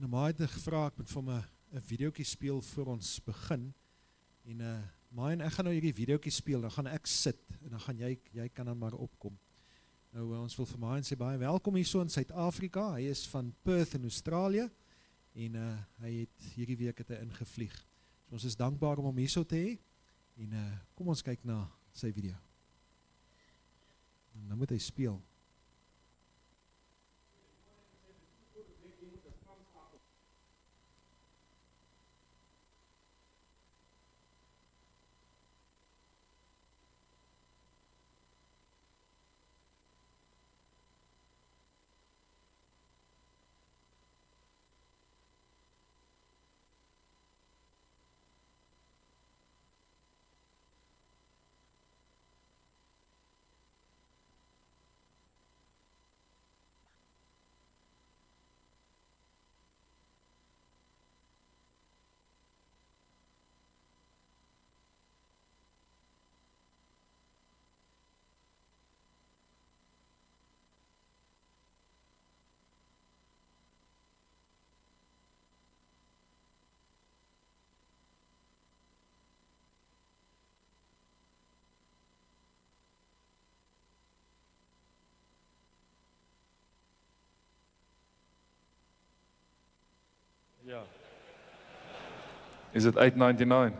Nou, maar het gevra, ek moet vir my 'n videoetjie speel voor ons begin. En Mayan, ek gaan nou hierdie videoetjie speel, dan gaan ek sit en dan gaan jy kan dan maar opkom. Nou ons wil vir Mayan sê baie welkom hierso in Suid-Afrika. Hy is van Perth in Australië en hy het hierdie week het hy ingevlieg. So ons is dankbaar om hom hierso te hê en kom ons kyk na sy video. En dan moet hy speel. Ja. Is dit 899?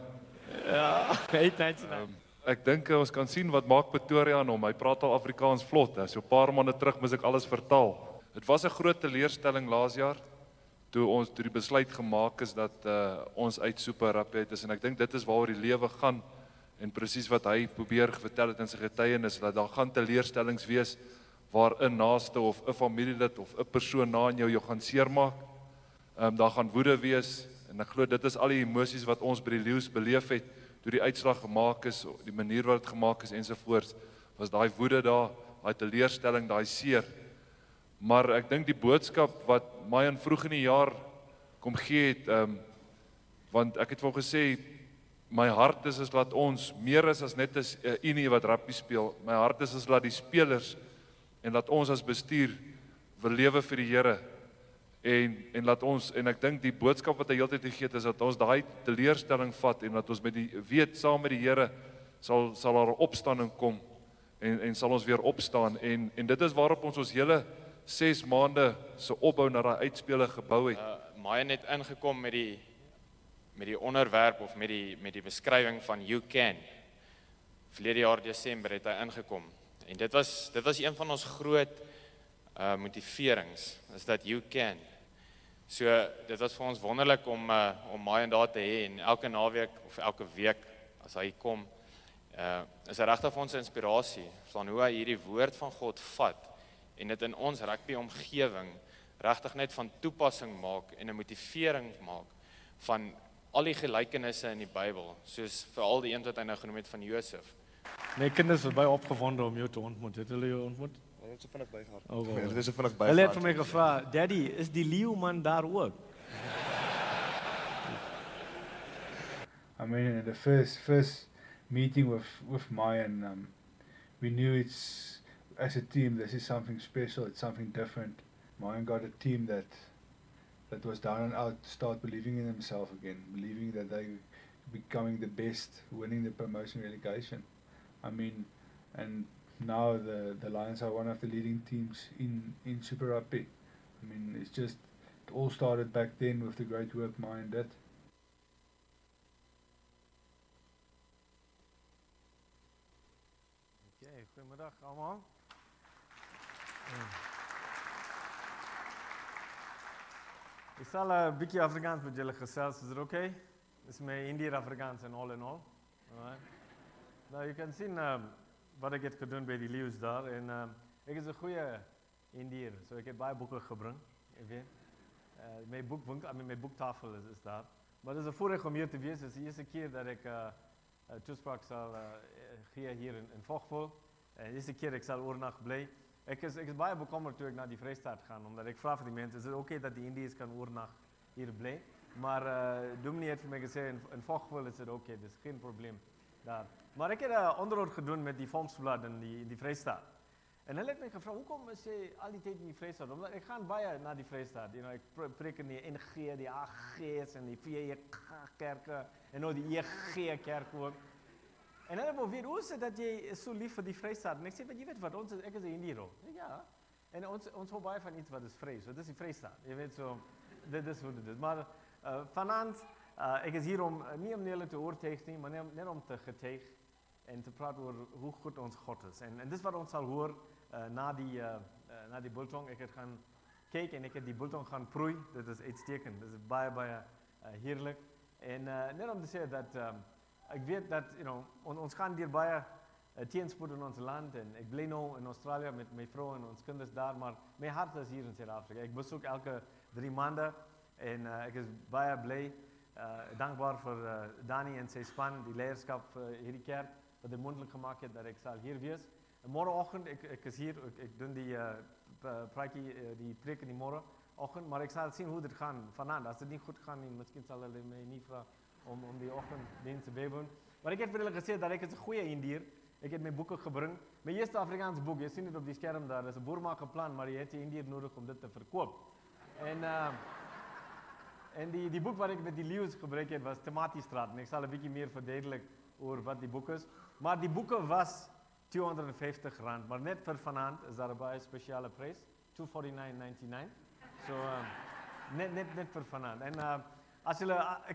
Ja, 899. Ek dink ons kan sien wat maak Pretoria aan hom. Hy praat al Afrikaans vlot. So 'n paar maande terug moes ek alles vertaal. Dit was 'n groot teleurstelling laas jaar toe die besluit gemaak is dat ons uit Super Rugby uit is en ek dink dit is waaroor die lewe gaan en presies wat hy probeer vertel het in sy getuienis dat daar gaan teleurstellings wees waar 'n naaste of 'n familielid of 'n persoon na in jou gaan seermaak. Daar gaan woede wees en ek glo dit is al die emosies wat ons by die Lions beleef het toe die uitslag gemaak is, die manier wat dit gemaak is ensovoorts, was daai woede daar, daai teleurstelling, daai seer. Maar ek dink die boodskap wat Mayan vroeg in die jaar kom gee het, want ek het vir hom gesê, my hart is dat ons meer is as net 'n unie wat rugby speel. My hart is dat die spelers en dat ons as bestuur wil lewe vir die Here. En laat ons, en ek dink die boodskap wat hy heeltyd gegee het, is dat ons daai teleurstelling vat en dat ons weet saam met die Here sal daar 'n opstanding kom en sal ons weer opstaan en dit is waarop ons hele 6 maande se opbou na daai uitspele gebou het. Mayan het ingekom met die onderwerp of met die beskrywing van You Can. Verlede jaar Desember het hy ingekom en dit was een van ons groot motiverings, is dat You Can. So dit was vir ons wonderlik om Mayan daar te hê en elke naweek of elke week as hy kom, is hy regtig vir ons inspirasie van hoe hy hierdie woord van God vat en dit in ons rugby omgewing regtig net van toepassing maak en 'n motivering maak van al die gelykenisse in die Bybel, soos veral die een wat hy nou genoem het van Josef. My kinders was baie opgewonde om jou te ontmoet. Het hulle jou ontmoet? Dit is so vinnig bygegaan. Oh, Dit is so vinnig bygegaan. Hulle het vir my gevra, "Daddy, is die leeuman daar ook?" I mean, in the first meeting with Mayan, we knew it's, as a team, this is something special, it's something different. Mayan got a team that was down and out to start believing in themselves again, believing that they becoming the best, winning the promotion relegation. I mean, and now the Lions are one of the leading teams in Super Rugby. I mean, it all started back then with the great work Mayan did. Okay, goeiemiddag almal. Ek sal 'n bietjie Afrikaans met julle gesels, is dit okay? Dis my Indiër Afrikaans en all in all. Alright. Nou, you can see wat ek het gedoen by die Lions daar en ek is 'n goeie Indiër, so ek het baie boeke gebring, jy weet. My boektafel is daar. Maar dit is 'n voorreg om hier te wees. Dit is die eerste keer dat ek toespraak sal gee hier in Vogtville. Die eerste keer ek sal oornag bly. Ek is baie bekommerd toe ek na die Vrystaat gaan, omdat ek vra vir die mense, is dit okay dat die Indiërs kan oornag hier bly? Maar Dominee het vir my gesê, in Vogtville is dit okay, dis geen probleem daar. Maar ek het 'n onderhoud gedoen met die Volksblad in die Vrystaat. En hulle het my gevra, hoekom is jy al die tyd in die Vrystaat? Omdat ek gaan baie na die Vrystaat. Ek preek in die NG, die AG's en die VG kerke en nou die EG kerk ook. En hulle wou weet, hoe is dit dat jy is so lief vir die Vrystaat? En ek sê, want jy weet wat, ek is 'n Indiër. Ja. En ons hou baie van iets wat is vry. So dit is die Vrystaat. Jy weet so, dit is hoe dit is. Maar vanaand, ek is hier om nie om julle te oortuig nie, maar net om te getuig en te praat oor hoe goed ons God is. En dis wat ons sal hoor na die biltong. Ek het gaan kyk en ek het die biltong gaan proei. Dit is uitstekend. Dit is baie heerlik. En net om te sê dat ek weet dat ons gaan deur baie teenspoed in ons land en ek bly nou in Australië met my vrou en ons kinders daar, maar my hart is hier in Suid-Afrika. Ek besoek elke 3 maande en ek is baie bly, dankbaar vir Dani en sy span, die leierskap vir hierdie kerk, wat dit moontlik gemaak het dat ek sal hier wees. En môreoggend ek is hier, ek doen die praatjie, die preek in die môreoggend, maar ek sal sien hoe dit gaan vanaand. As dit nie goed gaan nie, miskien sal hulle my nie vra om die oggenddienste by te woon. Maar ek het vir hulle gesê dat ek is 'n goeie Indiër. Ek het my boeke gebring. My eerste Afrikaans boek, jy sien dit op die skerm daar, dis 'n boermakerplan, maar jy het 'n Indiër nodig om dit te verkoop. En die boek wat ek met die leeu's gebruik het was Tomatiestraat en ek sal 'n bietjie meer verduidelik oor wat die boek is. Maar die boeke was R250, maar net vir vanaand is daar 'n baie spesiale prys, $249.99. So net vir vanaand. En as julle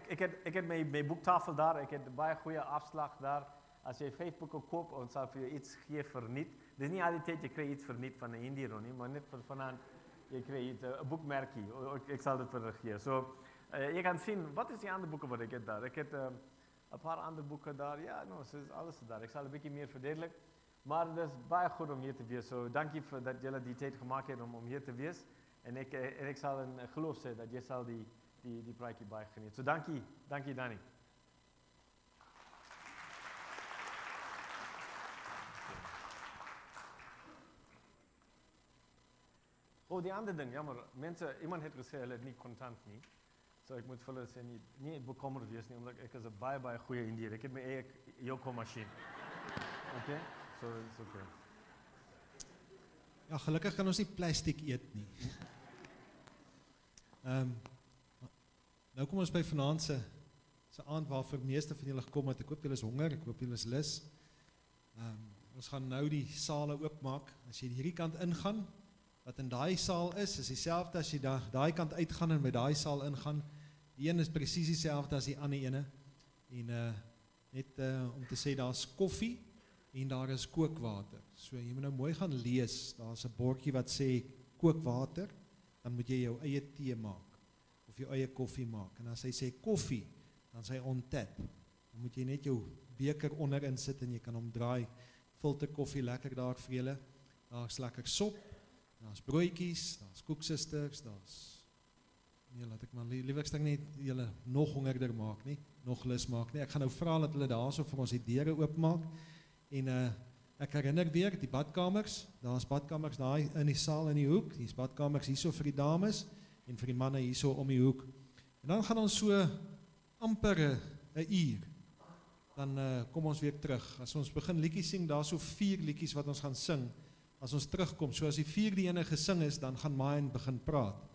ek het my boektafel daar, ek het baie goeie afslag daar. As jy 5 boeke koop, ons sal vir jou iets gee verniet. Dis nie al die tyd jy kry iets verniet van 'n Indiër nie, maar net vir vanaand jy kry iets 'n boekmerkie. Ek sal dit vir julle gee. So jy kan sien wat is die ander boeke wat ek het daar. Ek het 'n paar ander boeke daar. Ja, so is alles daar. Ek sal 'n bietjie meer verduidelik. Maar dit is baie goed om hier te wees. So dankie vir dat julle die tyd gemaak het om hier te wees. En ek sal in geloof sê dat jy sal die praatjie baie geniet. So dankie Dani. Die ander ding, jammer, iemand het gesê hulle het nie kontant nie. So ek moet vir hulle sê nie bekommerd wees nie, omdat ek is 'n baie goeie Indiër. Ek het my eie Yoko masjien. Okay? So it's okay. Ja, gelukkig kan ons nie plastiek eet nie. Nou kom ons by vanaand se aand waarvoor meeste van julle gekom het. Ek hoop julle is honger, ek hoop julle is lus. Ons gaan nou die sale oopmaak. As jy hierdie kant ingaan, wat in daai saal is dieselfde as jy daai kant uitgaan en by daai saal ingaan. Die een is presies dieselfde as die ander ene. En net om te sê daar's koffie en daar is kookwater. So jy moet nou mooi gaan lees. Daar's 'n bordjie wat sê kookwater, dan moet jy jou eie tee maak of jou eie koffie maak. En as hy sê koffie, dan sê hy on tap. Dan moet jy net jou beker onderin sit en jy kan hom draai. Filter koffie lekker daar vir julle. Daar's lekker sop. Daar's broodjies, daar's koeksisters, nee, laat ek maar liewerste net julle nog hongerder maak nie, nog lus maak nie. Ek gaan nou vra dat hulle daarso vir ons die deure oopmaak. En ek herinner weer die badkamers. Daar's badkamers daai in die saal in die hoek. Hier's badkamers hierso vir die dames en vir die manne hierso om die hoek. En dan gaan ons so amper 'n uur. Dan kom ons weer terug. As ons begin liedjies sing, daar's so 4 liedjies wat ons gaan sing. As ons terugkom, so as die 4de ene gesing is, dan gaan Mayan begin praat.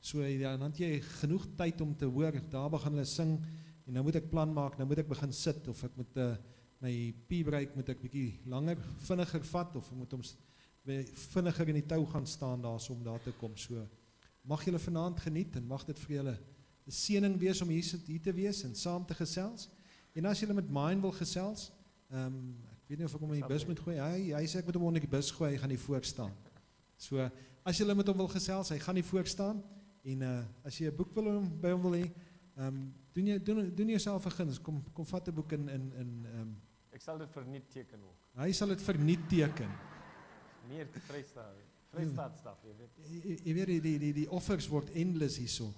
So ja, dan het jy genoeg tyd om te hoor, daar begin hulle sing, en nou moet ek plan maak, nou moet ek begin sit, of ek moet my pee-break moet ek bietjie langer, vinniger vat, of ek moet hom vinniger in die tou gaan staan daar, om daar te kom. So mag julle vanaand geniet, en mag dit vir julle 'n seëning wees om hier te wees, en saam te gesels. En as julle met Mayan wil gesels, ek weet nie of ek hom in die bus moet gooi, hy sê ek moet hom onder die bus gooi, hy gaan nie voor staan. So, as julle met hom wil gesels, hy gaan nie voor staan, en as jy 'n boek by hom wil hê, doen jouself 'n guns, kom vat 'n boek in ek sal dit verniet teken ook. Hy sal dit verniet teken. Meer te Vrystaat staf, jy weet. Jy weet, die offers word endless hierso.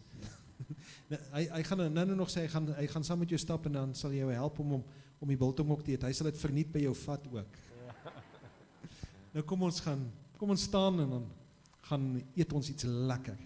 Hy gaan nou nog sê, hy gaan saam met jou stap, en dan sal jy jou help om die biltong ook te eet. Hy sal dit verniet by jou vat ook. Nou kom ons staan, en dan gaan eet ons iets lekker.